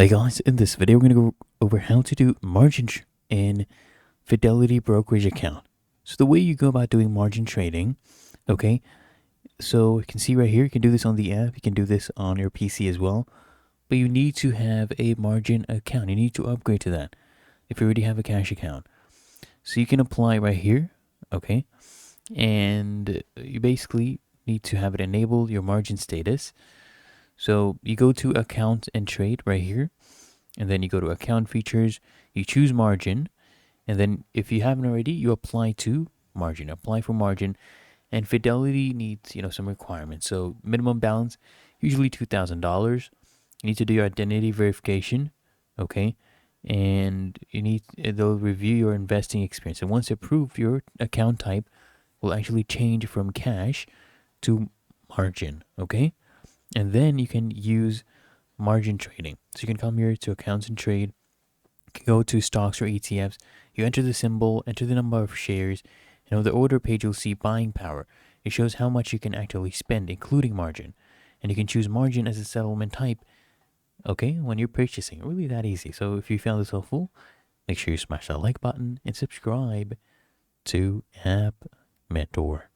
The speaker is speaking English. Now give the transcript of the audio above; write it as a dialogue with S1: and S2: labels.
S1: Hi guys, in this video we're going to go over how to do margin in Fidelity Brokerage account. So the way you go about doing margin trading, okay, so you can see right here, you can do this on the app, you can do this on your PC as well, but you need to have a margin account. You need to upgrade to that if you already have a cash account. So you can apply right here, okay, and you basically need to have it enabled, your margin status. So you go to account and trade right here, and then you go to account features, you choose margin, and then if you haven't already, you apply to margin, apply for margin. And Fidelity needs, some requirements. So minimum balance, usually $2,000. You need to do your identity verification, okay? And they'll review your investing experience. And once approved, your account type will actually change from cash to margin, okay? And then you can use margin trading. So you can come here to accounts and trade, go to stocks or ETFs, you enter the symbol, enter the number of shares, and on the order page you'll see buying power. It shows how much you can actually spend, including margin. And you can choose margin as a settlement type, okay, when you're purchasing. Really that easy. So if you found this helpful, make sure you smash that like button and subscribe to App Mentor.